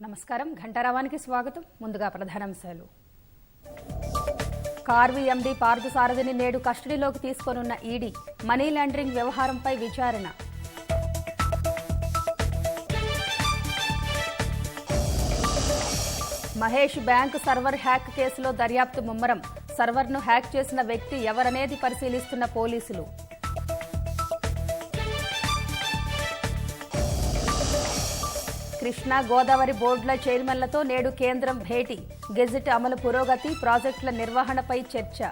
నమస్కారం ఘంటారావానికి స్వాగతం. ముందుగా ప్రధానాంశాలు. కార్వి ఎండీ పార్థసారథిని నేడు కస్టడీలోకి తీసుకోనున్న ఈడీ. మనీ లాండరింగ్ వ్యవహారంపై విచారణ. మహేష్ బ్యాంక్ సర్వర్ హ్యాక్ కేసులో దర్యాప్తు ముమ్మరం. సర్వర్ను హ్యాక్ చేసిన వ్యక్తి ఎవరనేది పరిశీలిస్తున్న పోలీసులు. కృష్ణా గోదావరి బోర్డుల చైర్మన్లతో నేడు కేంద్రం భేటీ. గెజిట్ అమలు పురోగతి, ప్రాజెక్టుల నిర్వహణపై చర్చ.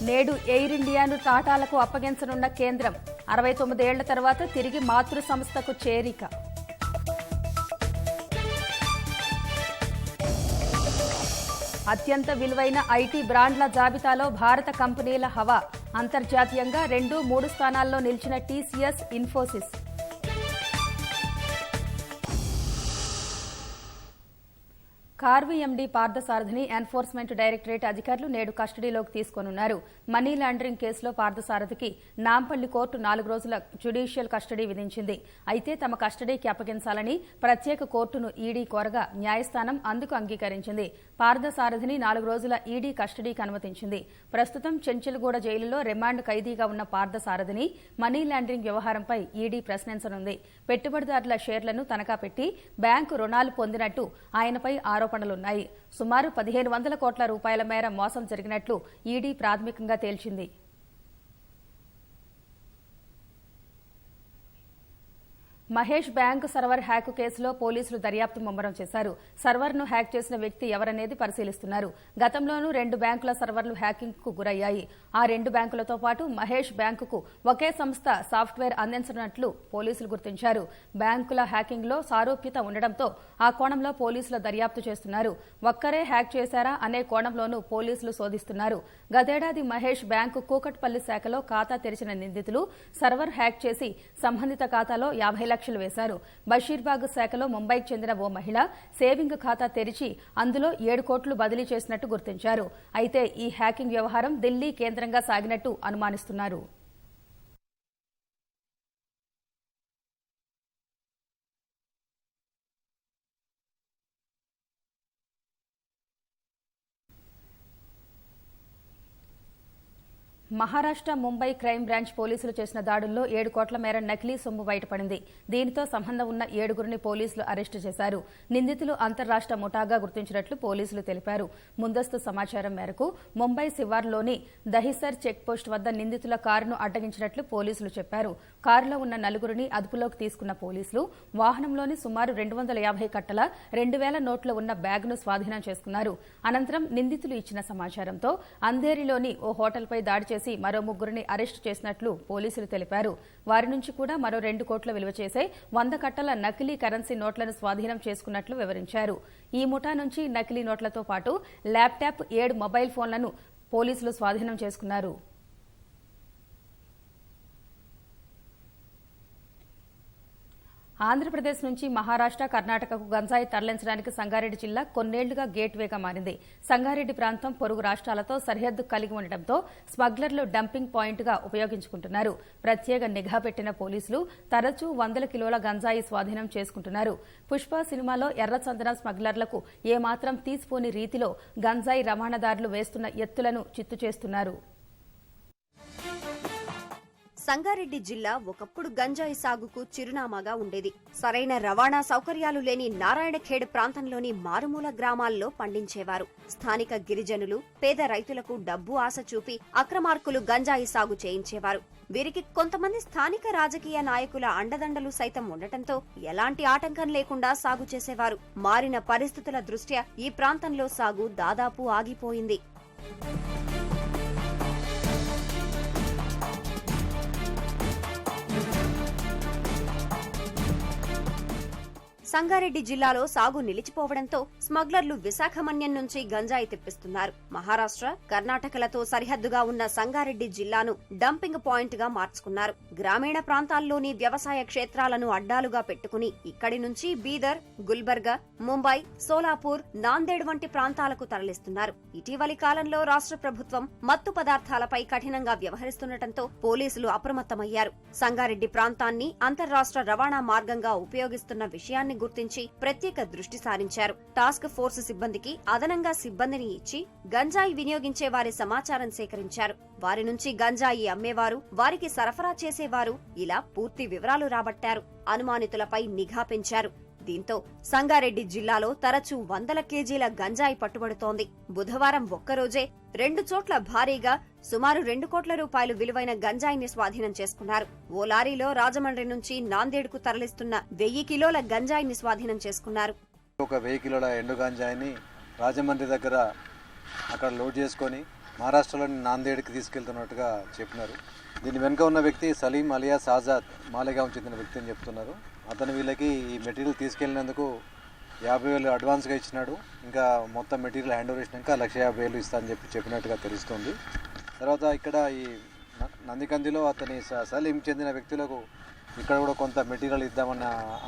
నేడు ఎయిర్ ఇండియాను టాటాలకు అప్పగించనున్న కేంద్రం. 69 ఏళ్ల తర్వాత తిరిగి మాతృ సంస్థకు చేరిక. అత్యంత విలువైన ఐటీ బ్రాండ్ల జాబితాలో భారత కంపెనీల హవా. అంతర్జాతీయంగా 2, 3 స్థానాల్లో నిలిచిన టీసీఎస్, ఇన్ఫోసిస్. కార్వి ఎండీ పార్థసారథిని ఎన్ఫోర్స్మెంట్ డైరెక్టరేట్ అధికారులు నేడు కస్టడీలోకి తీసుకోనున్నారు. మనీ లాండరింగ్ కేసులో పార్థసారథికి నాంపల్లి కోర్టు 4 రోజుల జ్యుడిషియల్ కస్టడీ విధించింది. అయితే తమ కస్టడీకి అప్పగించాలని ప్రత్యేక కోర్టును ఈడీ కోరగా న్యాయస్థానం అందుకు అంగీకరించింది. పార్థసారథిని 4 రోజుల ఈడీ కస్టడీకి అనుమతించింది. ప్రస్తుతం చెంచల్గూడ జైలులో రిమాండ్ ఖైదీగా ఉన్న పార్థసారథిని మనీ లాండరింగ్ వ్యవహారంపై ఈడీ ప్రశ్నించనుంది. పెట్టుబడిదారుల షేర్లను తనఖా పెట్టి బ్యాంకు రుణాలు పొందినట్టు ఆయనపై ఆరోపణలున్నాయి. సుమారు 1500 కోట్ల రూపాయల మేర మోసం జరిగినట్లు ఈడీ ప్రాథమికంగా తేల్చింది. మహేష్ బ్యాంకు సర్వర్ హ్యాక్ కేసులో పోలీసులు దర్యాప్తు ముమ్మరం చేశారు. సర్వర్ను హ్యాక్ చేసిన వ్యక్తి ఎవరనేది పరిశీలిస్తున్నారు. గతంలోనూ 2 బ్యాంకుల సర్వర్లు హ్యాకింగ్ కు గురయ్యాయి. ఆ 2 బ్యాంకులతో పాటు మహేష్ బ్యాంకుకు ఒకే సంస్థ సాఫ్ట్వేర్ అందించనున్నట్లు పోలీసులు గుర్తించారు. బ్యాంకుల హ్యాకింగ్ లో సారూప్యత ఉండడంతో ఆ కోణంలో పోలీసులు దర్యాప్తు చేస్తున్నారు. ఒక్కరే హ్యాక్ చేశారా అనే కోణంలోనూ పోలీసులు శోధిస్తున్నారు. గతేడాది మహేష్ బ్యాంకు కూకట్పల్లి శాఖలో ఖాతా తెరిచిన నిందితులు సర్వర్ హ్యాక్ చేసి సంబంధిత ఖాతాలో 50 లక్షలు వేశారు. బషీర్బాగ్ శాఖలో ముంబైకి చెందిన ఓ మహిళ సేవింగ్ ఖాతా తెరిచి అందులో 7 కోట్లు బదిలీ చేసినట్టు గుర్తించారు. అయితే ఈ హ్యాకింగ్ వ్యవహారం ఢిల్లీ కేంద్రంగా సాగినట్టు అనుమానిస్తున్నారు. మహారాష్ట్ర ముంబై క్రైమ్ బ్రాంచ్ పోలీసులు చేసిన దాడుల్లో 7 కోట్ల మేర నకిలీ సొమ్ము బయటపడింది. దీనితో సంబంధం ఉన్న 7గురిని పోలీసులు అరెస్టు చేశారు. నిందితులు అంతర్రాష్ట్ర ముఠాగా గుర్తించినట్లు పోలీసులు తెలిపారు. ముందస్తు సమాచారం మేరకు ముంబై శివార్లోని దహిసర్ చెక్పోస్ట్ వద్ద నిందితుల కారును అడ్డగించినట్లు పోలీసులు చెప్పారు. కారులో ఉన్న 4గురిని అదుపులోకి తీసుకున్న పోలీసులు వాహనంలోని సుమారు 250 కట్టల 2000 నోట్లు ఉన్న బ్యాగ్ను స్వాధీనం చేసుకున్నారు. అనంతరం నిందితులు ఇచ్చిన సమాచారంతో అంధేరిలోని ఓ హోటల్పై దాడి చేసి మరో 3గురిని అరెస్టు చేసినట్లు పోలీసులు తెలిపారు. వారి నుంచి కూడా మరో 2 కోట్ల విలువ చేసే 100 కట్టల నకిలీ కరెన్సీ నోట్లను స్వాధీనం చేసుకున్నట్లు వివరించారు. ఈ ముఠా నుంచి నకిలీ నోట్లతో పాటు ల్యాప్టాప్, 7 మొబైల్ ఫోన్లను పోలీసులు స్వాధీనం చేసుకున్నారు. ఆంధ్రప్రదేశ్ నుంచి మహారాష్ట్ర, కర్ణాటకకు గంజాయి తరలించడానికి సంగారెడ్డి జిల్లా కొన్నేళ్లుగా గేట్వేగా మారింది. సంగారెడ్డి ప్రాంతం పొరుగు రాష్ట్రాలతో సరిహద్దు కలిగి ఉండటంతో స్మగ్లర్లు డంపింగ్ పాయింట్గా ఉపయోగించుకుంటున్నారు. ప్రత్యేక నిఘా పెట్టిన పోలీసులు తరచూ 100 కిలోల గంజాయి స్వాధీనం చేసుకుంటున్నారు. పుష్ప సినిమాలో ఎర్రచందనం స్మగ్లర్లకు ఏమాత్రం తీసిపోని రీతిలో గంజాయి రవాణాదారులు వేస్తున్న ఎత్తులను చిత్తు చేస్తున్నారు. సంగారెడ్డి జిల్లా ఒకప్పుడు గంజాయి సాగుకు చిరునామాగా ఉండేది. సరైన రవాణా సౌకర్యాలు లేని నారాయణఖేడ్ ప్రాంతంలోని మారుమూల గ్రామాల్లో పండించేవారు. స్థానిక గిరిజనులు, పేద రైతులకు డబ్బు ఆశ చూపి అక్రమార్కులు గంజాయి సాగు చేయించేవారు. వీరికి కొంతమంది స్థానిక రాజకీయ నాయకుల అండదండలు సైతం ఉండటంతో ఎలాంటి ఆటంకం లేకుండా సాగు చేసేవారు. మారిన పరిస్థితుల దృష్ట్యా ఈ ప్రాంతంలో సాగు దాదాపు ఆగిపోయింది. సంగారెడ్డి జిల్లాలో సాగు నిలిచిపోవడంతో స్మగ్లర్లు విశాఖమన్యం నుంచి గంజాయి తెప్పిస్తున్నారు. మహారాష్ట్ర, కర్ణాటకలతో సరిహద్దుగా ఉన్న సంగారెడ్డి జిల్లాను డంపింగ్ పాయింట్ గా మార్చుకున్నారు. గ్రామీణ ప్రాంతాల్లోని వ్యవసాయ క్షేత్రాలను అడ్డాలుగా పెట్టుకుని ఇక్కడి నుంచి బీదర్, గుల్బర్గా, ముంబై, సోలాపూర్, నాందేడ్ వంటి ప్రాంతాలకు తరలిస్తున్నారు. ఇటీవలి కాలంలో రాష్ట్ర ప్రభుత్వం మత్తు పదార్థాలపై కఠినంగా వ్యవహరిస్తుండటంతో పోలీసులు అప్రమత్తమయ్యారు. సంగారెడ్డి ప్రాంతాన్ని అంతర్రాష్ట్ర రవాణా మార్గంగా ఉపయోగిస్తున్న విషయాన్ని గుర్తించి ప్రత్యేక దృష్టి సారించారు. టాస్క్ ఫోర్స్ సిబ్బందికి అదనంగా సిబ్బందిని ఇచ్చి గంజాయి వినియోగించే వారి సమాచారం సేకరించారు. వారి నుంచి గంజాయి అమ్మేవారు, వారికి సరఫరా చేసేవారు ఇలా పూర్తి వివరాలు రాబట్టారు. అనుమానితులపై నిఘా పెంచారు. దీంతో సంగారెడ్డి జిల్లాలో తరచూ 100 కేజీల గంజాయి పట్టుబడుతోంది. బుధవారం ఒక్కరోజే 2 చోట్ల భారీగా సుమారు 2 కోట్ల రూపాయలు విలువైన గంజాయిని స్వాధీనం చేసుకున్నారు. ఓ లారీలో రాజమండ్రి నుంచి నాందేడ్కు తరలిస్తున్న 1000 కిలోల గంజాయిని స్వాధీనం చేసుకున్నారు. ఒక 1000 కిలోల ఎండు గంజాయిని రాజమండ్రి దగ్గర అక్కడ లోడ్ చేసుకొని మహారాష్ట్రలోని నాందేడ్కి తీసుకెళ్తున్నట్టుగా చెప్పినారు. దీని వెనుక ఉన్న వ్యక్తి సలీం అలియాస్ ఆజాద్ మాలేగాం చెందిన వ్యక్తి అని చెప్తున్నారు. అతను వీళ్ళకి ఈ మెటీరియల్ తీసుకెళ్లినందుకు 50,000 అడ్వాన్స్గా ఇచ్చినాడు. ఇంకా మొత్తం మెటీరియల్ హ్యాండ్ ఓవర్ చేసినాక 1,50,000 ఇస్తా అని చెప్పినట్టుగా తెలుస్తుంది. తర్వాత ఇక్కడ ఈ నందికందిలో అతని సలీం చెందిన వ్యక్తులకు ఇక్కడ కూడా కొంత మెటీరియల్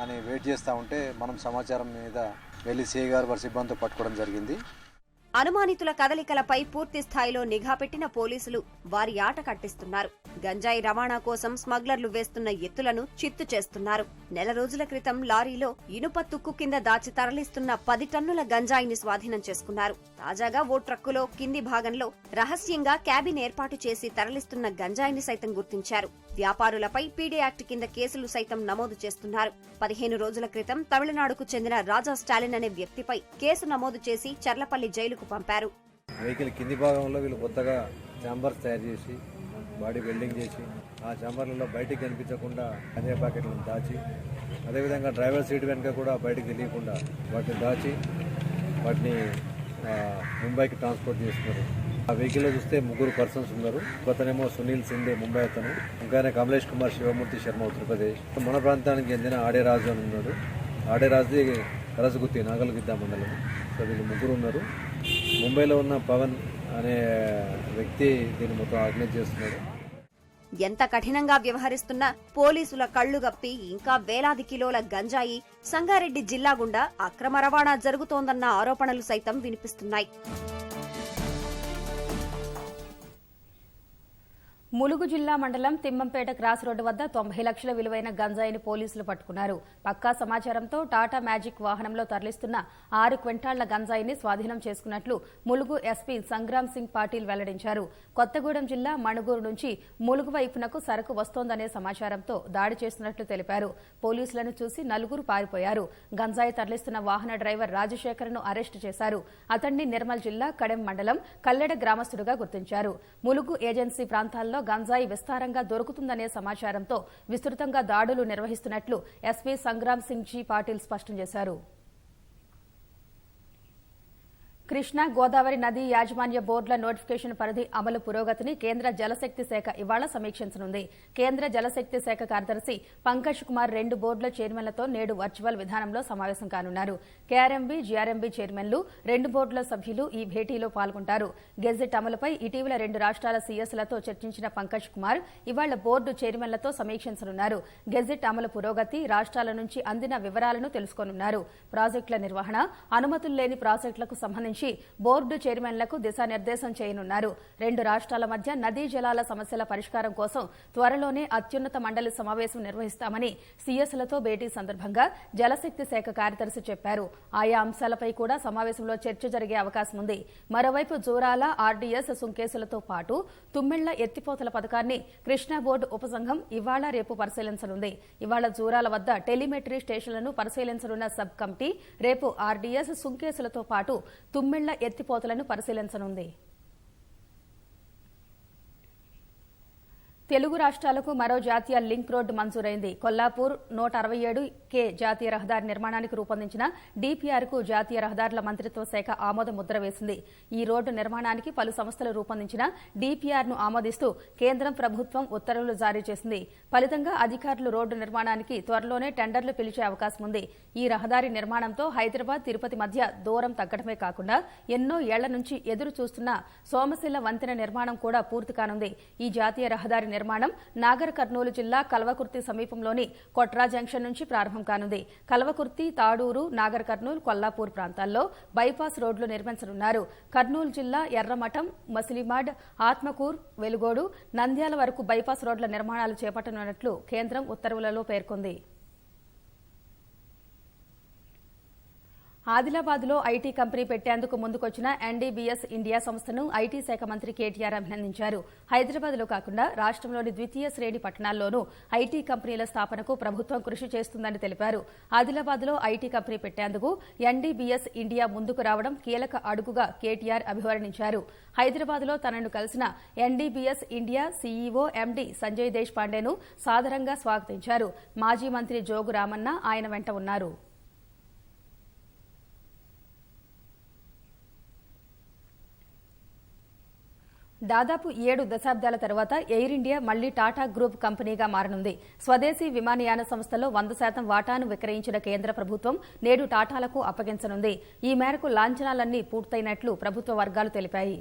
అని వెయిట్ చేస్తూ ఉంటే మనం సమాచారం మీద వెళ్ళి సిఐ గారు వారి సిబ్బందితో పట్టుకోవడం జరిగింది. అనుమానితుల కదలికలపై పూర్తి స్థాయిలో నిఘా పెట్టిన పోలీసులు వారి ఆట కట్టిస్తున్నారు. గంజాయి రవాణా కోసం స్మగ్లర్లు వేస్తున్న ఎత్తులను చిత్తు చేస్తున్నారు. నెల రోజుల క్రితం లారీలో ఇనుప తుక్కు కింద దాచి తరలిస్తున్న 10 టన్నుల గంజాయిని స్వాధీనం చేసుకున్నారు. తాజాగా ఓ ట్రక్కులో కింది భాగంలో రహస్యంగా క్యాబిన్ ఏర్పాటు చేసి తరలిస్తున్న గంజాయిని సైతం గుర్తించారు. వ్యాపారులపై పీడీ యాక్ట్ కింద కేసులు సైతం నమోదు చేస్తున్నారు. 15 రోజుల క్రితం తమిళనాడుకు చెందిన రాజా స్టాలిన్ అనే వ్యక్తిపై కేసు నమోదు చేసి చర్లపల్లి జైలుకు పంపారు. వెహికల్ కింది భాగంలో వీళ్ళు కొత్తగా ఛాంబర్స్ తయారు చేసి బాడీ వెల్డింగ్ చేసి ఆ ఛాంబర్లలో బయటికి కనిపించకుండా గంజాయి ప్యాకెట్లను దాచి, అదేవిధంగా డ్రైవర్ సీట్ వెనుక కూడా బయటికి తెలియకుండా వాటిని దాచి వాటిని ముంబైకి ట్రాన్స్పోర్ట్ చేస్తున్నారు. ఆ వెహికల్లో చూస్తే 3 పర్సన్స్ ఉన్నారు. అతనేమో సునీల్ సింధే ముంబై అతను, ఇంకానే కమలేష్ కుమార్ శివమూర్తి శర్మ ఉత్తరప్రదేశ్. మన ప్రాంతానికి చెందిన ఆడేరాజు అని ఉన్నాడు. ఆడేరాజుది కరసగుత్తి నాగల్గిద్ద మండలం. సో వీళ్ళు 3 ఉన్నారు. ముంబైలో ఉన్న పవన్ అనే వ్యక్తి దీన్ని మొత్తం ఆర్గనైజ్ చేస్తున్నాడు. ఎంత కఠినంగా వ్యవహరిస్తున్నా పోలీసుల కళ్లు గప్పి ఇంకా వేలాది కిలోల గంజాయి సంగారెడ్డి జిల్లా గుండా అక్రమ రవాణా జరుగుతోందన్న ఆరోపణలు సైతం వినిపిస్తున్నాయి. ములుగు జిల్లా మండలం తిమ్మంపేట క్రాస్ రోడ్డు వద్ద 90 లక్షల విలువైన గంజాయిని పోలీసులు పట్టుకున్నారు. పక్కా సమాచారంతో టాటా మ్యాజిక్ వాహనంలో తరలిస్తున్న 6 క్వింటాళ్ల గంజాయిని స్వాధీనం చేసుకున్నట్లు ములుగు ఎస్పీ సంగ్రామ్ సింగ్ పాటిల్ వెల్లడించారు. కొత్తగూడెం జిల్లా మణుగూరు నుంచి ములుగు వైపునకు సరకు వస్తోందనే సమాచారంతో దాడి చేస్తున్నట్లు తెలిపారు. పోలీసులను చూసి 4 పారిపోయారు. గంజాయి తరలిస్తున్న వాహన డ్రైవర్ రాజశేఖర్ను అరెస్టు చేశారు. అతన్ని నిర్మల్ జిల్లా కడెం మండలం కల్లెడ గ్రామస్తుడుగా గుర్తించారు. ములుగు ఏజెన్సీ ప్రాంతాల్లో గంజాయి విస్తారంగా దొరుకుతుందనే సమాచారంతో విస్తృతంగా దాడులు నిర్వహిస్తున్నట్లు ఎస్పీ సంగ్రామ్ సింగ్ జీ పాటిల్ స్పష్టం చేశారు. కృష్ణా గోదావరి నదీ యాజమాన్య బోర్డుల నోటిఫికేషన్ పరిధి అమలు పురోగతిని కేంద్ర జలశక్తి శాఖ ఇవాళ సమీక్షించనుంది. కేంద్ర జలశక్తి శాఖ కార్యదర్శి పంకజ్ కుమార్ 2 బోర్డుల చైర్మన్లతో నేడు వర్చువల్ విధానంలో సమావేశం కానున్నారు. కేఆర్ఎంబీ, జీఆర్ఎంబీ చైర్మన్లు, 2 బోర్డుల సభ్యులు ఈ భేటీలో పాల్గొంటారు. గెజిట్ అమలుపై ఇటీవల 2 రాష్ట్రాల సీఎస్లతో చర్చించిన పంకజ్ కుమార్ ఇవాళ బోర్డు చైర్మన్లతో సమీక్షించనున్నారు. గెజిట్ అమలు పురోగతి, రాష్ట్రాల నుంచి అందిన వివరాలను తెలుసుకోనున్నారు. ప్రాజెక్టుల నిర్వహణ, అనుమతులు లేని ప్రాజెక్టులకు సంబంధించి బోర్డు చైర్మన్లకు దిశానిర్దేశం చేయనున్నారు. 2 రాష్ట్రాల మధ్య నదీ జలాల సమస్యల పరిష్కారం కోసం త్వరలోనే అత్యున్నత మండలి సమావేశం నిర్వహిస్తామని సీఎస్లతో భేటీ సందర్భంగా జలశక్తి శాఖ కార్యదర్శి చెప్పారు. ఆయా అంశాలపై కూడా సమావేశంలో చర్చ జరిగే అవకాశం ఉంది. మరోవైపు జూరాల, ఆర్డీఎస్, సుంకేసులతో పాటు తుమ్మిళ్ల ఎత్తిపోతల పథకాన్ని కృష్ణా బోర్డు ఉపసంఘం ఇవాళ రేపు పరిశీలించనుంది. ఇవాళ జూరాల వద్ద టెలిమెట్రీ స్టేషన్లను పరిశీలించనున్న సబ్ కమిటీ రేపు ఆర్డీఎస్, సుంకేసులతో పాటు తుమ్మిళ్ల ఎత్తిపోతలను పరిశీలించనుంది. తెలుగు రాష్ట్రాలకు మరో జాతీయ లింక్ రోడ్డు మంజూరైంది. కొల్లాపూర్ 167 జాతీయ రహదారి నిర్మాణానికి రూపొందించిన డీపీఆర్కు జాతీయ రహదారుల మంత్రిత్వ శాఖ ఆమోద ముద్ర వేసింది. ఈ రోడ్డు నిర్మాణానికి పలు సంస్థలు రూపొందించిన డీపీఆర్ను ఆమోదిస్తూ కేంద్రం ప్రభుత్వం ఉత్తర్వులు జారీ చేసింది. ఫలితంగా అధికారులు రోడ్డు నిర్మాణానికి త్వరలోనే టెండర్లు పిలిచే అవకాశం ఉంది. ఈ రహదారి నిర్మాణంతో హైదరాబాద్ తిరుపతి మధ్య దూరం తగ్గడమే కాకుండా ఎన్నో ఏళ్ల నుంచి ఎదురు చూస్తున్న సోమశిల వంతెన నిర్మాణం కూడా పూర్తి కానుంది. ఈ జాతీయ రహదారి నిర్మాణం నాగర్ కర్నూలు జిల్లా కల్వకుర్తి సమీపంలోని కొట్రా జంక్షన్ నుంచి ప్రారంభం కానుంది. కల్వకుర్తి, తాడూరు, నాగర్ కర్నూలు, కొల్లాపూర్ ప్రాంతాల్లో బైపాస్ రోడ్లు నిర్మించనున్నారు. కర్నూలు జిల్లా ఎర్రమఠం, మసిలిమాడ్, ఆత్మకూర్, వెలుగోడు, నంద్యాల వరకు బైపాస్ రోడ్ల నిర్మాణాలు చేపట్టనున్నట్లు కేంద్రం ఉత్తర్వులలో పేర్కొంది. ఆదిలాబాద్లో ఐటీ కంపెనీ పెట్టేందుకు ముందుకొచ్చిన ఎన్డీబీఎస్ ఇండియా సంస్థను ఐటీ శాఖ మంత్రి కేటీఆర్ అభినందించారు. హైదరాబాద్లో కాకుండా రాష్ట్రంలోని ద్వితీయ శ్రేణి పట్టణాల్లోనూ ఐటీ కంపెనీల స్థాపనకు ప్రభుత్వం కృషి చేస్తుందని తెలిపారు. ఆదిలాబాద్లో ఐటీ కంపెనీ పెట్టేందుకు ఎన్డీబీఎస్ ఇండియా ముందుకు రావడం కీలక అడుగుగా కేటీఆర్ అభివర్ణించారు. హైదరాబాద్లో తనను కలిసిన ఎన్డీబీఎస్ ఇండియా సీఈఓ ఎండీ సంజయ్ దేశ్ పాండేను సాదరంగా స్వాగతించారు. మాజీ మంత్రి జోగు రామన్న ఆయన వెంట ఉన్నారు. దాదాపు 7 దశాబ్దాల తర్వాత ఎయిర్ ఇండియా మళ్లీ టాటా గ్రూప్ కంపెనీగా మారనుంది. స్వదేశీ విమానయాన సంస్థలో 100% వాటాను విక్రయించిన కేంద్ర ప్రభుత్వం నేడు టాటాలకు అప్పగించనుంది. ఈ మేరకు లాంఛనాలన్నీ పూర్తయినట్లు ప్రభుత్వ వర్గాలు తెలిపాయి.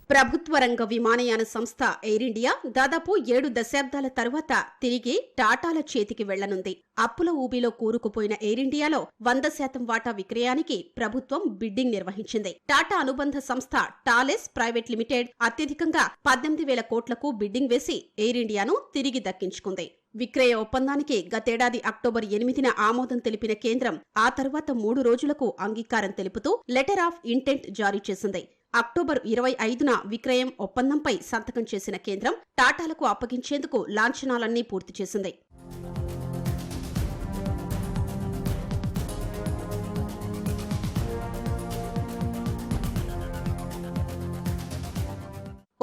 ప్రభుత్వ రంగ విమానయాన సంస్థ ఎయిర్ ఇండియా దాదాపు 7 దశాబ్దాల తరువాత తిరిగి టాటాల చేతికి వెళ్లనుంది. అప్పుల ఊబిలో కూరుకుపోయిన ఎయిర్ ఇండియాలో 100% వాటా విక్రయానికి ప్రభుత్వం బిడ్డింగ్ నిర్వహించింది. టాటా అనుబంధ సంస్థ టాలెస్ ప్రైవేట్ లిమిటెడ్ అత్యధికంగా 18,000 కోట్లకు బిడ్డింగ్ వేసి ఎయిర్ ఇండియాను తిరిగి దక్కించుకుంది. విక్రయ ఒప్పందానికి గతేడాది అక్టోబర్ 8న ఆమోదం తెలిపిన కేంద్రం ఆ తర్వాత 3 రోజులకు అంగీకారం తెలుపుతూ లెటర్ ఆఫ్ ఇంటెంట్ జారీ చేసింది. అక్టోబర్ 25న విక్రయం ఒప్పందంపై సంతకం చేసిన కేంద్రం టాటాలకు అప్పగించేందుకు లాంఛనాలన్నీ పూర్తి చేసింది.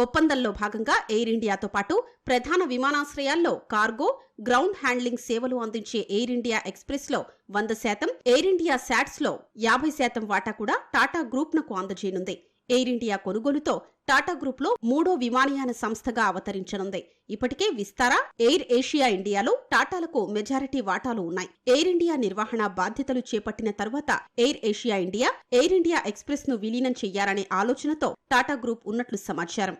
ఒప్పందంలో భాగంగా ఎయిర్ ఇండియాతో పాటు ప్రధాన విమానాశ్రయాల్లో కార్గో, గ్రౌండ్ హ్యాండ్లింగ్ సేవలు అందించే ఎయిర్ ఇండియా ఎక్స్ప్రెస్ లో 100%, ఎయిర్ ఇండియా శాట్స్ లో 50% వాటా కూడా టాటా గ్రూప్ నకు అందజేయనుంది. ఎయిర్ ఇండియా కొనుగోలుతో టాటా గ్రూప్ లో 3వ విమానయాన సంస్థగా అవతరించనుంది. ఇప్పటికే విస్తారా, ఎయిర్ ఏషియా ఇండియాలో టాటాలకు మెజారిటీ వాటాలు ఉన్నాయి. ఎయిర్ ఇండియా నిర్వహణ బాధ్యతలు చేపట్టిన తర్వాత air Asia India, air India express ను విలీనం చెయ్యాలనే ఆలోచనతో టాటా గ్రూప్ ఉన్నట్లు సమాచారం.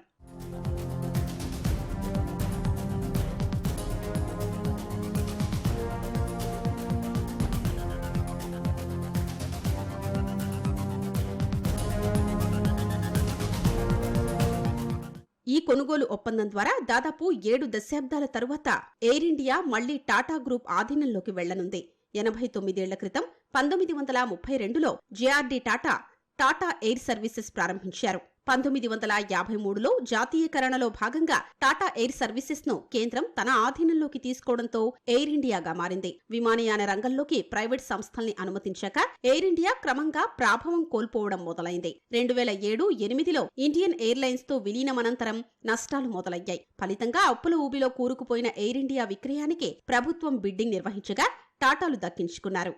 ఈ కొనుగోలు ఒప్పందం ద్వారా దాదాపు 7 దశాబ్దాల తరువాత ఎయిర్ ఇండియా మళ్లీ టాటా గ్రూప్ ఆధీనంలోకి వెళ్లనుంది. 89 ఏళ్ల క్రితం 1932లో జేఆర్డీ టాటా ఎయిర్ సర్వీసెస్ ప్రారంభించారు. 1953లో జాతీయకరణలో భాగంగా టాటా ఎయిర్ సర్వీసెస్ ను కేంద్రం తన ఆధీనంలోకి తీసుకోవడంతో ఎయిర్ ఇండియాగా మారింది. విమానయాన రంగంలోకి ప్రైవేట్ సంస్థల్ని అనుమతించాక ఎయిర్ ఇండియా క్రమంగా ప్రాభవం కోల్పోవడం మొదలైంది. 2007-8లో ఇండియన్ ఎయిర్లైన్స్ తో విలీనమనంతరం నష్టాలు మొదలయ్యాయి. ఫలితంగా అప్పుల ఊబిలో కూరుకుపోయిన ఎయిర్ ఇండియా విక్రయానికి ప్రభుత్వం బిడ్డింగ్ నిర్వహించగా టాటాలు దక్కించుకున్నారు.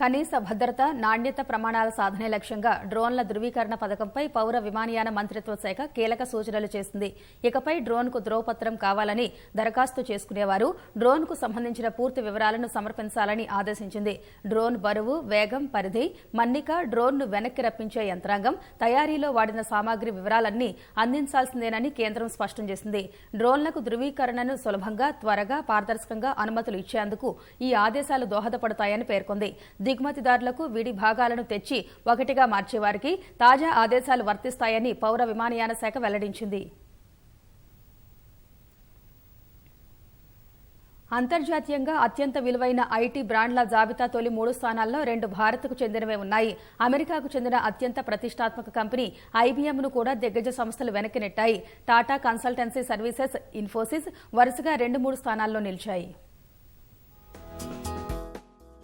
కనీస భద్రత, నాణ్యత ప్రమాణాల సాధనే లక్ష్యంగా డ్రోన్ల ధృవీకరణ పథకంపై పౌర విమానయాన మంత్రిత్వ శాఖ కీలక సూచనలు చేసింది. ఇకపై డ్రోన్కు ధ్రువపత్రం కావాలని దరఖాస్తు చేసుకునేవారు డ్రోన్కు సంబంధించిన పూర్తి వివరాలను సమర్పించాలని ఆదేశించింది. డ్రోన్ బరువు, వేగం, పరిధి, మన్నిక, డ్రోన్ను వెనక్కి రప్పించే యంత్రాంగం, తయారీలో వాడిన సామాగ్రి వివరాలన్నీ అందించాల్సిందేనని కేంద్రం స్పష్టం చేసింది. డ్రోన్లకు ధృవీకరణను సులభంగా, త్వరగా, పారదర్శకంగా అనుమతులు ఇచ్చేందుకు ఈ ఆదేశాలు దోహదపడతాయని పేర్కొంది. దిగుమతిదారులకు విడి భాగాలను తెచ్చి ఒకటిగా మార్చేవారికి తాజా ఆదేశాలు వర్తిస్తాయని పౌర విమానయాన శాఖ వెల్లడించింది. అంతర్జాతీయంగా అత్యంత విలువైన ఐటీ బ్రాండ్ల జాబితా తొలి 3 స్థానాల్లో 2 భారత్కు చెందినవే ఉన్నాయి. అమెరికాకు చెందిన అత్యంత ప్రతిష్టాత్మక కంపెనీ ఐబీఎంను కూడా దిగ్గజ సంస్థలు వెనక్కి నెట్టాయి. టాటా కన్సల్టెన్సీ సర్వీసెస్, ఇన్ఫోసిస్ వరుసగా 2-3 స్థానాల్లో నిలిచాయి.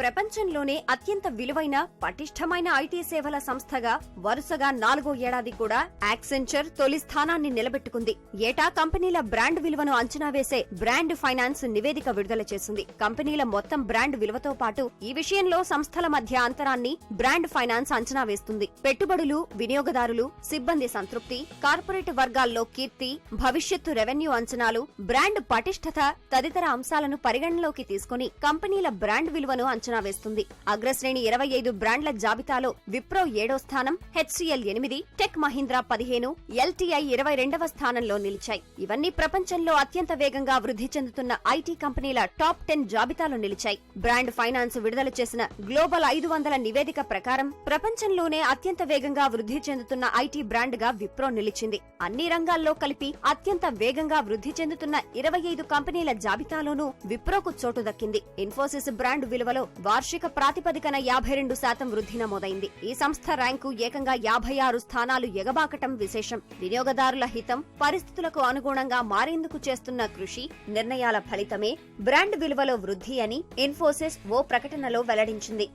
ప్రపంచంలోనే అత్యంత విలువైన పటిష్టమైన ఐటీ సేవల సంస్థగా వరుసగా 4వ ఏడాది కూడా యాక్సెంచర్ తొలి స్థానాన్ని నిలబెట్టుకుంది. ఏటా కంపెనీల బ్రాండ్ విలువను అంచనా వేసే బ్రాండ్ ఫైనాన్స్ నివేదిక విడుదల చేసింది. కంపెనీల మొత్తం బ్రాండ్ విలువతో పాటు ఈ విషయంలో సంస్థల మధ్య అంతరాన్ని బ్రాండ్ ఫైనాన్స్ అంచనా వేస్తుంది. పెట్టుబడులు, వినియోగదారులు, సిబ్బంది సంతృప్తి, కార్పొరేట్ వర్గాల్లో కీర్తి, భవిష్యత్తు రెవెన్యూ అంచనాలు, బ్రాండ్ పటిష్టత తదితర అంశాలను పరిగణనలోకి తీసుకుని కంపెనీల బ్రాండ్ విలువను అంచనా వేస్తుంది. అగ్రశ్రేణి 25 బ్రాండ్ల జాబితాలో విప్రో 7వ స్థానం, హెచ్సిఎల్ 8, టెక్ మహీంద్రా 15, ఎల్టీఐ 22వ స్థానంలో నిలిచాయి. ఇవన్నీ ప్రపంచంలో అత్యంత వేగంగా వృద్ధి చెందుతున్న ఐటీ కంపెనీల టాప్ 10 జాబితాలో నిలిచాయి. బ్రాండ్ ఫైనాన్స్ విడుదల చేసిన గ్లోబల్ 500 నివేదిక ప్రకారం ప్రపంచంలోనే అత్యంత వేగంగా వృద్ధి చెందుతున్న ఐటీ బ్రాండ్ గా విప్రో నిలిచింది. అన్ని రంగాల్లో కలిపి అత్యంత వేగంగా వృద్ధి చెందుతున్న 25 కంపెనీల జాబితాలోనూ విప్రోకు చోటు దక్కింది. ఇన్ఫోసిస్ బ్రాండ్ విలువలో వార్షిక ప్రాతిపదికన 52% వృద్ధి నమోదైంది. ఈ సంస్థ ర్యాంకు ఏకంగా 56 స్థానాలు ఎగబాకటం విశేషం. వినియోగదారుల హితం, పరిస్థితులకు అనుగుణంగా మారేందుకు చేస్తున్న కృషి, నిర్ణయాల ఫలితమే బ్రాండ్ విలువలో వృద్ధి అని ఇన్ఫోసిస్ ఓ ప్రకటనలో వెల్లడించింది.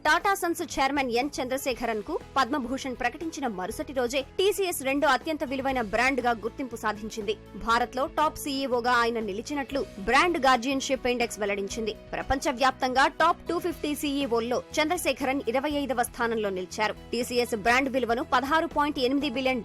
Tata Sons chairman N Chandrasekaran కు పద్మభూషణ్ ప్రకటించిన మరుసటి రోజే టీసీఎస్ 2 అత్యంత విలువైన బ్రాండ్ గా గుర్తింపు సాధించింది. భారత్ లో టాప్ సీఈఓగా ఆయన నిలిచినట్లు బ్రాండ్ గార్జియన్షిప్ ఇండెక్స్ వెల్లడించింది. ప్రపంచ వ్యాప్తంగా టాప్ 250 సీఈఓల్లో చంద్రశేఖరన్ 25వ స్థానంలో నిలిచారు. టీసీఎస్ బ్రాండ్ విలువను $16.8 బిలియన్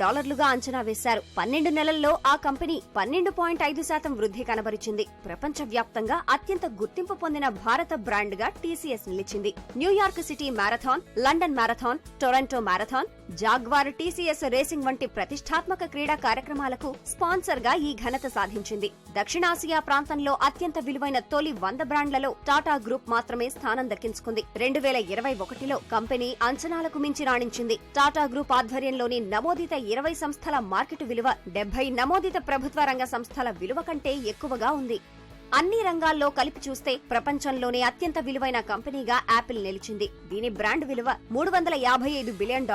అంచనా వేశారు. 12 నెలల్లో ఆ కంపెనీ 12.5% వృద్ధి కనబరిచింది. ప్రపంచ వ్యాప్తంగా అత్యంత గుర్తింపు పొందిన భారత బ్రాండ్ గా టీసీఎస్ నిలిచింది. New York city marathon, London marathon, Toronto marathon, jaguar, TCS racing వంటి ప్రతిష్టాత్మక క్రీడా కార్యక్రమాలకు స్పాన్సర్ గా ఈ ఘనత సాధించింది. దక్షిణాసియా ప్రాంతంలో అత్యంత విలువైన తొలి 100 బ్రాండ్లలో టాటా గ్రూప్ మాత్రమే స్థానం దక్కించుకుంది. 2021లో కంపెనీ అంచనాలకు మించి రాణించింది. టాటా గ్రూప్ ఆధ్వర్యంలోని నమోదిత 20 సంస్థల మార్కెట్ విలువ 70 నమోదిత ప్రభుత్వ రంగ సంస్థల విలువ కంటే ఎక్కువగా ఉంది. అన్ని రంగాల్లో కలిపి చూస్తే ప్రపంచంలోనే అత్యంత విలువైన కంపెనీగా యాపిల్ నిలిచింది. దీని బ్రాండ్ విలువ $355 బిలియన్.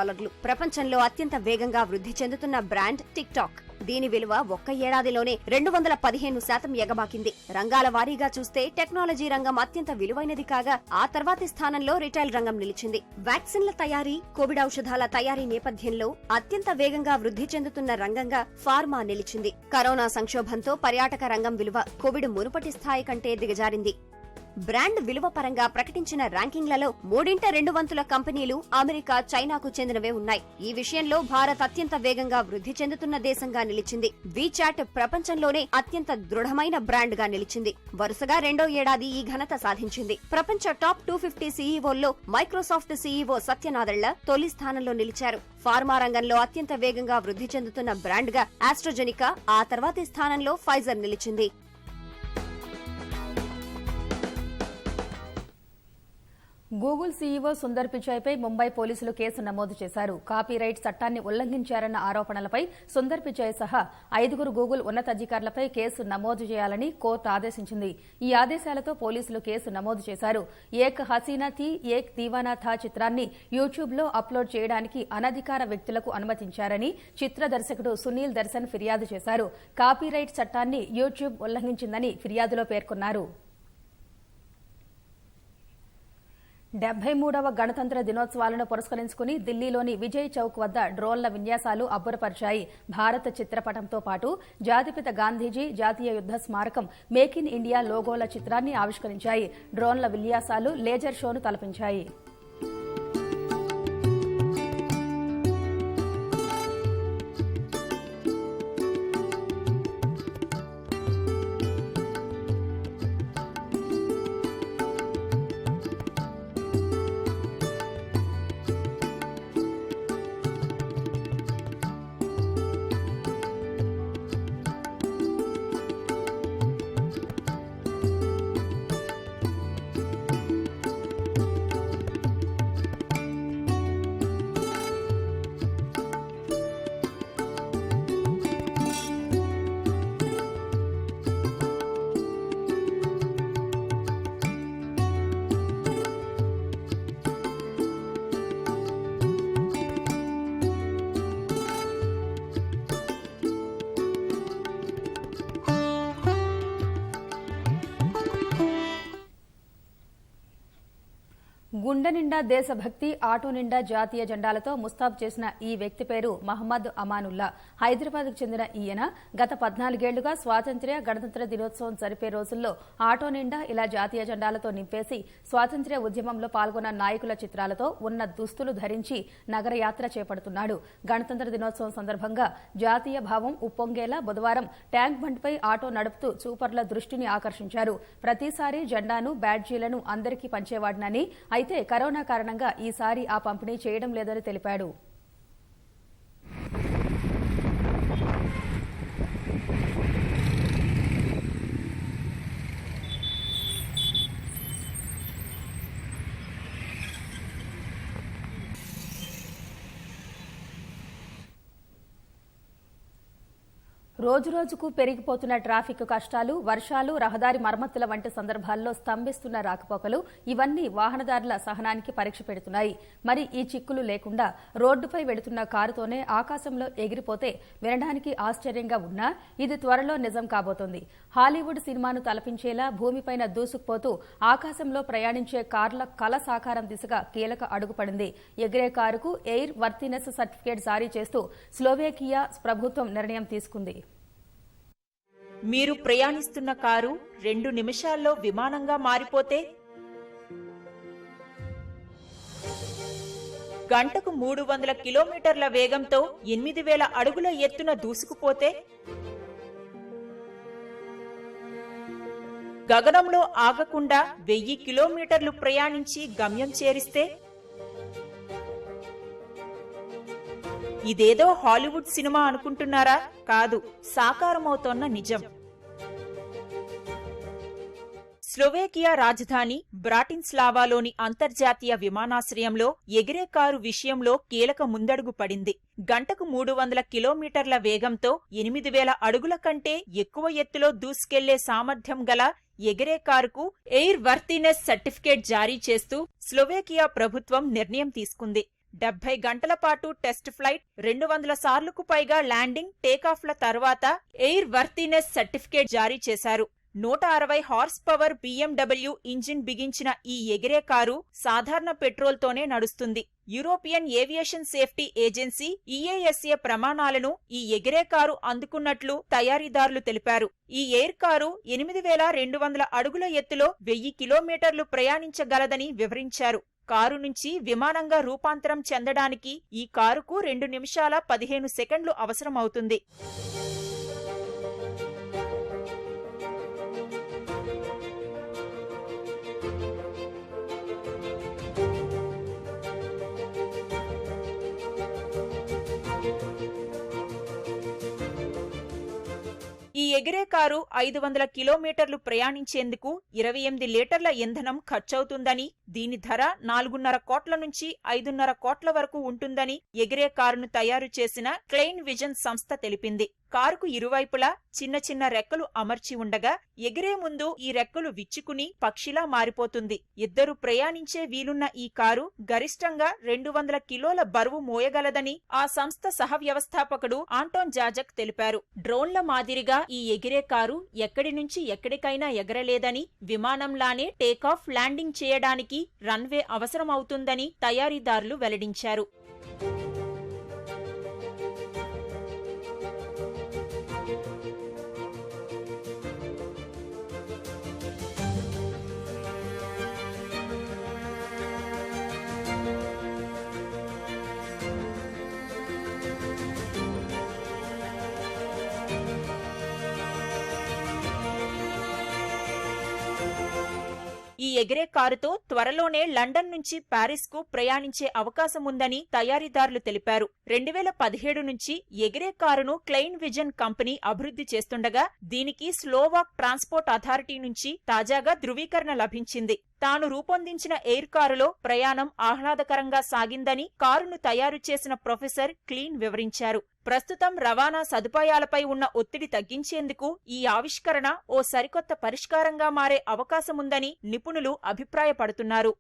ప్రపంచంలో అత్యంత వేగంగా వృద్ధి చెందుతున్న బ్రాండ్ టిక్ టాక్. దీని విలువ ఒక్క ఏడాదిలోనే 215% ఎగబాకింది. రంగాల వారీగా చూస్తే టెక్నాలజీ రంగం అత్యంత విలువైనది కాగా ఆ తర్వాతి స్థానంలో రిటైల్ రంగం నిలిచింది. వ్యాక్సిన్ల తయారీ, కోవిడ్ ఔషధాల తయారీ నేపథ్యంలో అత్యంత వేగంగా వృద్ధి చెందుతున్న రంగంగా ఫార్మా నిలిచింది. కరోనా సంక్షోభంతో పర్యాటక రంగం విలువ కోవిడ్ మునుపటి స్థాయి కంటే దిగజారింది. బ్రాండ్ విలువ పరంగా ప్రకటించిన ర్యాంకింగ్లలో 3/2 కంపెనీలు అమెరికా, చైనాకు చెందినవే ఉన్నాయి. ఈ విషయంలో భారత్ అత్యంత వేగంగా వృద్ధి చెందుతున్న దేశంగా నిలిచింది. వీచాట్ ప్రపంచంలోనే అత్యంత దృఢమైన బ్రాండ్ గా నిలిచింది. వరుసగా 2వ ఏడాది ఈ ఘనత సాధించింది. ప్రపంచ top 250 సీఈఓల్లో Microsoft CEO Satya Nadella తొలి స్థానంలో నిలిచారు. ఫార్మా రంగంలో అత్యంత వేగంగా వృద్ధి చెందుతున్న బ్రాండ్ గా ఆస్ట్రాజెనికా, ఆ తర్వాతి స్థానంలో ఫైజర్ నిలిచింది. గూగుల్ సీఈఓ సుందర్ పిచాయ్పై ముంబై పోలీసులు కేసు నమోదు చేశారు. కాపీరైట్ చట్టాన్ని ఉల్లంఘించారన్న ఆరోపణలపై సుందర్ పిచాయ్ సహా 5 గూగుల్ ఉన్నతాధికారులపై కేసు నమోదు చేయాలని కోర్టు ఆదేశించింది. ఈ ఆదేశాలతో పోలీసులు కేసు నమోదు చేశారు. ఏక్ హసీనా థీ ఏక్ దీవానా థా చిత్రాన్ని యూట్యూబ్లో అప్లోడ్ చేయడానికి అనధికార వ్యక్తులకు అనుమతించారని చిత్ర దర్శకుడు సునీల్ దర్శన్ ఫిర్యాదు చేశారు. కాపీరైట్ చట్టాన్ని యూట్యూబ్ ఉల్లంఘించిందని ఫిర్యాదులో పేర్కొన్నారు. 73వ గణతంత్ర దినోత్సవాలను పురస్కరించుకుని ఢిల్లీలోని విజయ్ చౌక్ వద్ద డ్రోన్ల విన్యాసాలు అబ్బురపరిచాయి. భారత చిత్రపటంతో పాటు జాతిపిత గాంధీజీ, జాతీయ యుద్ద స్మారకం, మేక్ ఇన్ ఇండియా లోగోల చిత్రాన్ని ఆవిష్కరించాయి. డ్రోన్ల విన్యాసాలు లేజర్ షోను తలపించాయి. గుండె నిండా దేశభక్తి, ఆటో నిండా జాతీయ జెండాలతో ముస్తాబు చేసిన ఈ వ్యక్తి పేరు మహమ్మద్ అమానుల్లా. హైదరాబాద్కు చెందిన ఈయన గత 14 ఏళ్లుగా స్వాతంత్ర్య, గణతంత్ర దినోత్సవం జరిపే రోజుల్లో ఆటో నిండా ఇలా జాతీయ జెండాలతో నింపేసి స్వాతంత్ర్య ఉద్యమంలో పాల్గొన్న నాయకుల చిత్రాలతో ఉన్న దుస్తులు ధరించి నగరయాత్ర చేపడుతున్నాడు. గణతంత్ర దినోత్సవం సందర్భంగా జాతీయ భావం ఉప్పొంగేలా బుధవారం ట్యాంక్ బండ్పై ఆటో నడుపుతూ చూపర్ల దృష్టిని ఆకర్షించారు. ప్రతిసారి జెండాను, బ్యాడ్జీలను అందరికీ పంచేవాడినని, అయితే కరోనా కారణంగా ఈసారి ఆ పంపిణీ చేయడం లేదని తెలిపాడు. రోజురోజుకు పెరిగిపోతున్న ట్రాఫిక్ కష్టాలు, వర్షాలు, రహదారి మరమ్మతుల వంటి సందర్భాల్లో స్తంభిస్తున్న రాకపోకలు ఇవన్నీ వాహనదారుల సహనానికి పరీక్ష పెడుతున్నాయి. మరి ఈ చిక్కులు లేకుండా రోడ్డుపై వెళుతున్న కారుతోనే ఆకాశంలో ఎగిరిపోతే వినడానికి ఆశ్చర్యంగా ఉన్నా ఇది త్వరలో నిజం కాబోతోంది. హాలీవుడ్ సినిమాను తలపించేలా భూమిపైన దూసుకుపోతూ ఆకాశంలో ప్రయాణించే కార్ల కల సాకారం దిశగా కీలక అడుగుపడింది. ఎగిరే కారుకు ఎయిర్ వర్తినెస్ సర్టిఫికేట్ జారీ చేస్తూ స్లోవేకియా ప్రభుత్వం నిర్ణయం తీసుకుంది. మీరు ప్రయాణిస్తున్న కారు 2 నిమిషాల్లో విమానంగా మారిపోతే, గంటకు 300 కిలోమీటర్ల వేగంతో 8000 అడుగుల ఎత్తున దూసుకుపోతే, గగనంలో ఆగకుండా 1000 కిలోమీటర్లు ప్రయాణించి గమ్యం చేరిస్తే, ఇదేదో హాలీవుడ్ సినిమా అనుకుంటున్నారా? కాదు, సాకారమవుతోన్న నిజం. స్లోవేకియా రాజధాని బ్రాటిస్లావాలోని అంతర్జాతీయ విమానాశ్రయంలో ఎగిరే కారు విషయంలో కీలక ముందడుగు పడింది. గంటకు 300 కిలోమీటర్ల వేగంతో 8000 అడుగుల కంటే ఎక్కువ ఎత్తులో దూసుకెళ్లే సామర్థ్యం గల ఎగిరే కారుకు ఎయిర్ వర్తినెస్ సర్టిఫికేట్ జారీ చేస్తూ స్లోవేకియా ప్రభుత్వం నిర్ణయం తీసుకుంది. 70 గంటల పాటు టెస్ట్ ఫ్లైట్, 200 సార్లుకు పైగా ల్యాండింగ్, టేకాఫ్ల తర్వాత ఎయిర్ వర్తినెస్ సర్టిఫికేట్ జారీ చేశారు. 160 హార్స్ పవర్ BMW ఇంజిన్ బిగించిన ఈ ఎగిరే కారు సాధారణ పెట్రోల్తోనే నడుస్తుంది. European aviation safety agency EASA ప్రమాణాలను ఈ ఎగిరే కారు అందుకున్నట్లు తయారీదారులు తెలిపారు. ఈ ఎయిర్ కారు 8200 అడుగుల ఎత్తులో 1000 కిలోమీటర్లు ప్రయాణించగలదని వివరించారు. కారు నుంచి విమానంగా రూపాంతరం చెందడానికి ఈ కారుకు 2 నిమిషాల 15 సెకండ్లు అవసరమవుతుంది. ఈ ఎగిరే కారు 500 కిలోమీటర్లు ప్రయాణించేందుకు 28 లీటర్ల ఇంధనం ఖర్చవుతుందని, దీని ధర 4.5 కోట్ల నుంచి 5.5 కోట్ల వరకు ఉంటుందని ఎగిరే కారును తయారు చేసిన క్లెయిన్ విజన్ సంస్థ తెలిపింది. కారుకు ఇరువైపులా చిన్న చిన్న రెక్కలు అమర్చి ఉండగా ఎగిరే ముందు ఈ రెక్కలు విచ్చుకుని పక్షిలా మారిపోతుంది. 2 ప్రయాణించే వీలున్న ఈ కారు గరిష్టంగా 200 కిలోల బరువు మోయగలదని ఆ సంస్థ సహ వ్యవస్థాపకుడు ఆంటోన్ జాజక్ తెలిపారు. డ్రోన్ల మాదిరిగా ఈ ఎగిరే కారు ఎక్కడి నుంచి ఎక్కడికైనా ఎగరలేదని, విమానంలానే టేకాఫ్, ల్యాండింగ్ చేయడానికి రన్వే అవసరమవుతుందని తయారీదారులు వెల్లడించారు. ఈ ఎగిరే కారుతో త్వరలోనే లండన్ నుంచి ప్యారిస్కు ప్రయాణించే అవకాశముందని తయారీదారులు తెలిపారు. 2017 నుంచి ఎగిరే కారును క్లెయిన్ విజన్ కంపెనీ అభివృద్ధి చేస్తుండగా దీనికి స్లోవాక్ ట్రాన్స్పోర్ట్ అథారిటీ నుంచి తాజాగా ధృవీకరణ లభించింది. తాను రూపొందించిన ఎయిర్ కారులో ప్రయాణం ఆహ్లాదకరంగా సాగిందని కారును తయారు చేసిన ప్రొఫెసర్ క్లీన్ వివరించారు. ప్రస్తుతం రవాణా సదుపాయాలపై ఉన్న ఒత్తిడి తగ్గించేందుకు ఈ ఆవిష్కరణ ఓ సరికొత్త పరిష్కారంగా మారే అవకాశముందని నిపుణులు అభిప్రాయపడుతున్నారు.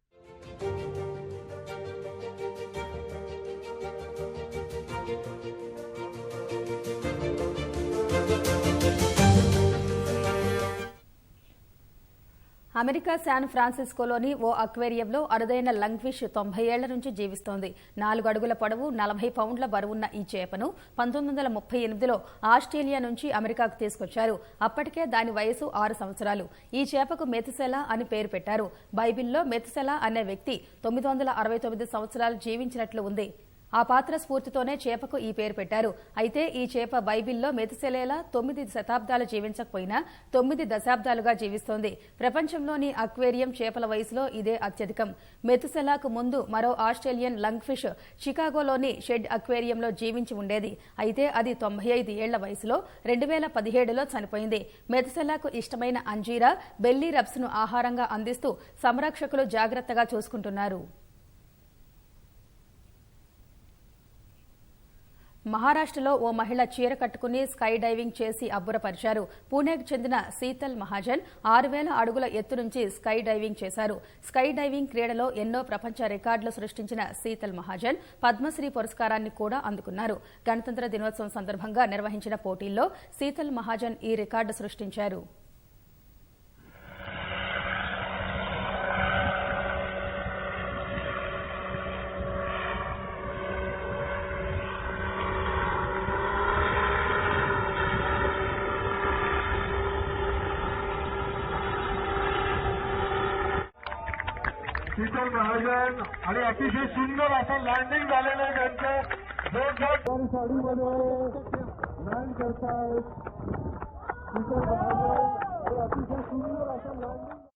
అమెరికా శాన్ ఫ్రాన్సిస్కోలోని ఓ అక్వేరియంలో అరుదైన లంగ్ఫిష్ 90 ఏళ్ల నుంచి జీవిస్తోంది. 4 అడుగుల పొడవు, 40 పౌండ్ల బరువున్న ఈ చేపను 1938లో ఆస్ట్రేలియా నుంచి అమెరికాకు తీసుకొచ్చారు. అప్పటికే దాని వయసు 6 సంవత్సరాలు. ఈ చేపకు మెతుసెలా అని పేరు పెట్టారు. బైబిల్లో మెతుసెలా అనే వ్యక్తి 969 సంవత్సరాలు జీవించినట్లు ఉంది. ఆ పాత్ర స్ఫూర్తితోనే చేపకు ఈ పేరు పెట్టారు. అయితే ఈ చేప బైబిల్లో మెతుసెలేలా 9 శతాబ్దాలు జీవించకపోయినా 9 దశాబ్దాలుగా జీవిస్తోంది. ప్రపంచంలోని అక్వేరియం చేపల వయసులో ఇదే అత్యధికం. మెతుసెలాకు ముందు మరో ఆస్ట్రేలియన్ లంగ్ఫిష్ చికాగోలోని షెడ్ అక్వేరియంలో జీవించి ఉండేది. అయితే అది 95 ఏళ్ల వయసులో 2017లో చనిపోయింది. మెతుసెలాకు ఇష్టమైన అంజీరా, బెల్లీ రబ్స్ ను ఆహారంగా అందిస్తూ సంరక్షకులు జాగ్రత్తగా చూసుకుంటున్నారు. మహారాష్ట్రలో ఓ మహిళ చీర కట్టుకుని స్కై డైవింగ్ చేసి అబ్బురపరిచారు. పూణేకు చెందిన శీతల్ మహాజన్ 6000 అడుగుల ఎత్తు నుంచి స్కై డైవింగ్ చేశారు. స్కై డైవింగ్ క్రీడలో ఎన్నో ప్రపంచ రికార్డులు సృష్టించిన శీతల్ మహాజన్ పద్మశ్రీ పురస్కారాన్ని కూడా అందుకున్నారు. గణతంత్ర దినోత్సవం సందర్భంగా నిర్వహించిన పోటీల్లో శీతల్ మహాజన్ ఈ రికార్డు సృష్టించారు. शीतल महाजन आणि अतिशय सुंदर असं लँडिंग झालेलं आहे त्यांचं साडीमध्ये लँड करतायत शीतल महाजन आणि अतिशय सुंदर असं लँडिंग